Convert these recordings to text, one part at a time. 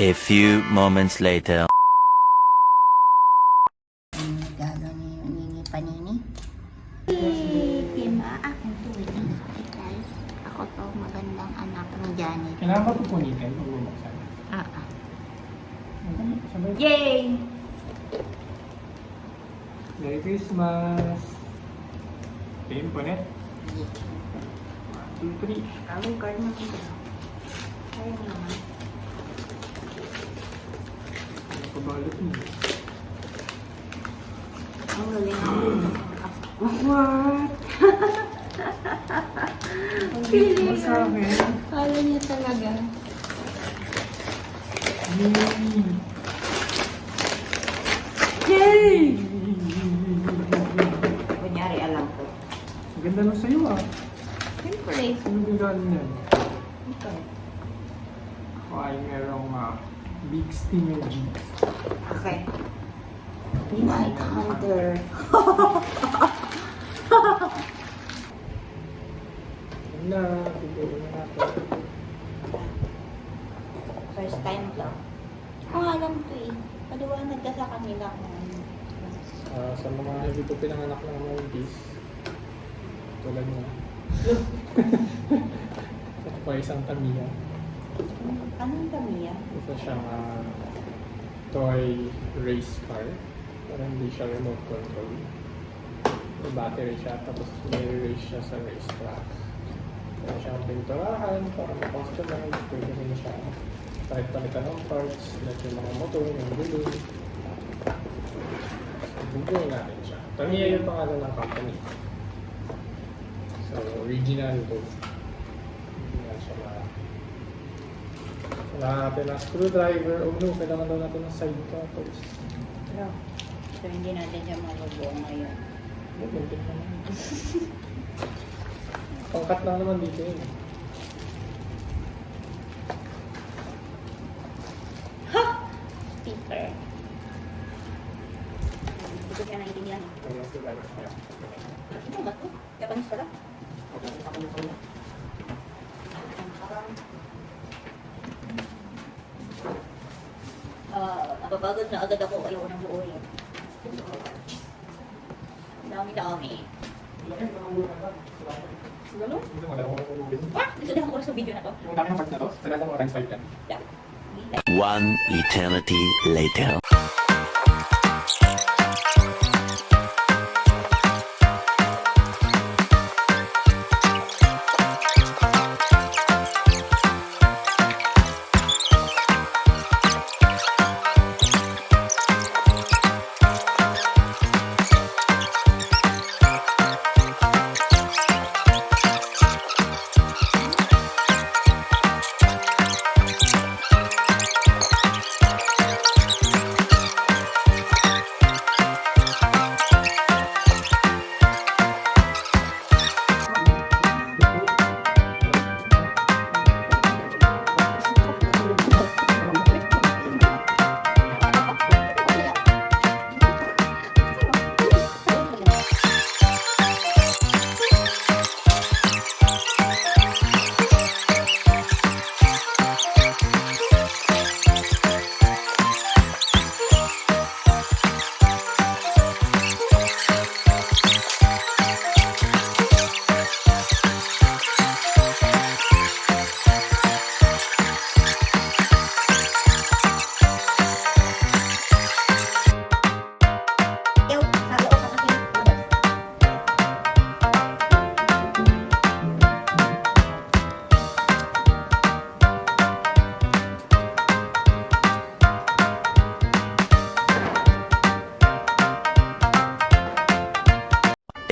A few moments later. Regalo ni Nini Panini. Pima, akin to eh. Guys, ako to magandang anak ni Janet. Kailangan ba pupunitin o bumuksan? Sabay. Yay! Merry Christmas! Pin po net. 1, 2, 3. Ang card mo ito. Ayun naman. Ano pa balot mo? Ang galing ako. What? Ang galing mo sa akin. Kala niya talaga. Yay! Kunyari, alam ko. Ang ganda na sa'yo ah. Siyempre. Ano bigyan niyan? Ito. Ako ay merong big steamer jeep. Okay. Night Hunter. Na, bigyan na natin. First time to. Kung alam to eh. Paliwanag ka sa kanila kung Sa mga hindi ko pinanganak ng movies, tulad mo. Ito pa isang Tamiya. anong Tamiya? Isa siyang toy race car. Pero hindi siya remote control. May battery siya, tapos may race siya sa race track. Kaya siyang pinturahan para ma-customize. Pwede rin siya kahit palitan ng parts, like yung mga motor, yung gulong. Bubungin natin siya. Tamiya yung pangalan ng company. So, original to. Original siya na. Kailangan natin ng screwdriver. Oh no, kailangan daw natin ng side cutters. No. So, hindi natin siya mabubuo ngayon. Buntik naman. Pangkat lang naman dito yun. Speaker. Hindi ko siya naintindihan. Kaya screwdriver. Kaya. Ano ba ito? Japanese pala? Napapagod na agad ako. Ayaw nang buuin. Ang dami-dami. Gano'n? Dito wala akong ulubin. Gusto din ako sa video na to. Yung dami ng parts na to, sa lahat ng orange light yan. Yeah. One eternity later.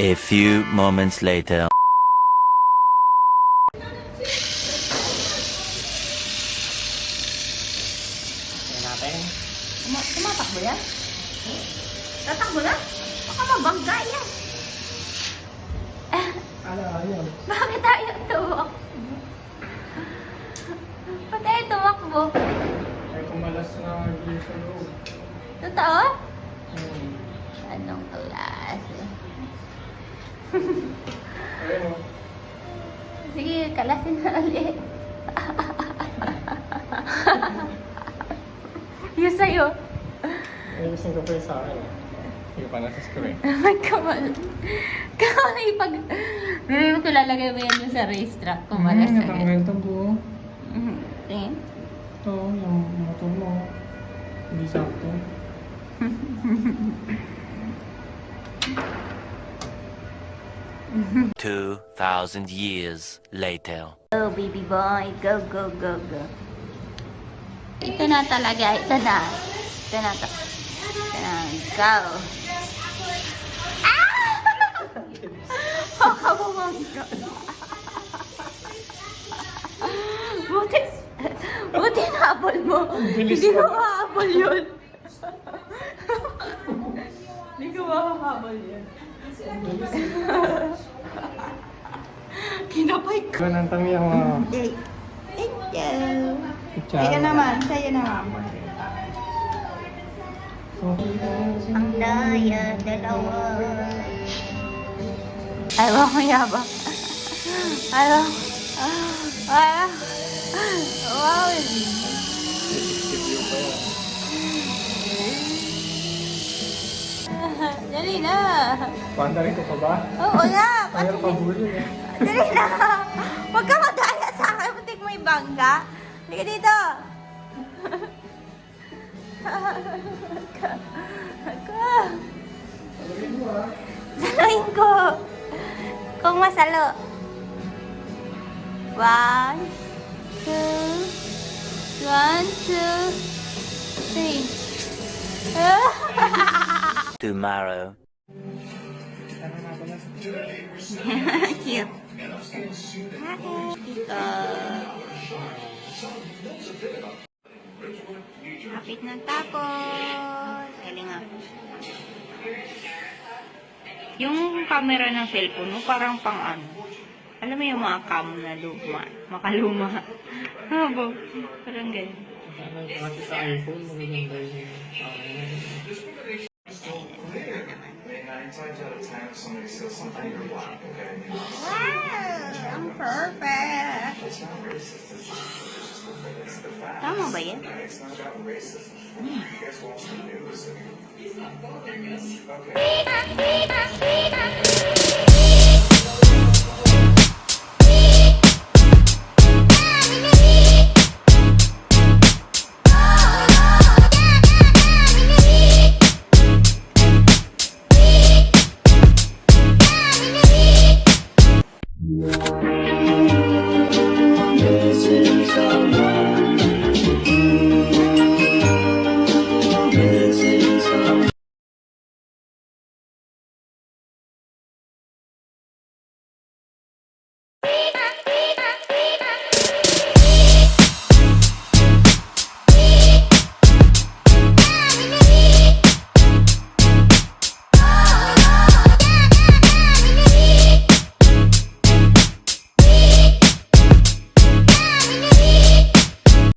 A few moments later. Kaya natin. Tumatakbo yan? Tatakbo na? Baka mabangga yan. Ayun. Bakit tayo tumakbo? Ba't tayo tumakbo? Ay kumalas na gear sa loob. Totoo? Hmm. Anong klase? Ayun o. Sige, kalasin na ulit. sa'yo. Ayusin ko pa yung sa akin. Hindi pa nasa screen. Ay, kamal. Kamal ipag... Hindi mo lalagay mo yan sa racetrack kung malas na natanggal ito buo. Tingin. Ito, yung motor mo. Hindi sakto. Two 2,000 years later. Go, baby boy. Go, go, go, go. Ito na talaga. Ito na. Ito na to. Ito na. Go. Ah! Makabumangga. Buti. Buti nahabol mo. Hindi mo mahabol yun. Hindi ko mahabol yun. Kinapay ko. Ito nang tamiya mo. Thank you. Sa'yo naman, sa'yo naman. Ang daya, dalawa. Ayaw ko yabang. Ayaw. Ayaw. Wow. Dali na. Pandarin ko pa ba? Oo na. Ayaw pa bulin eh. Dali na. Huwag ka madaya sa akin. Butik mo yung bangga. Hindi ka dito. Saluhin ko. Kung masalo. 1, 2, 1, 2, 3. Tomorrow. Cute. Kapit ng tapos. Galing nga. Yung camera ng cellphone mo, parang pang ano. Alam mo yung mga cam na luma. Makaluma. Habo. Parang ganyan. Kasi sa iPhone, magaganda yung Wow! Ang perfect! Tama ba yan?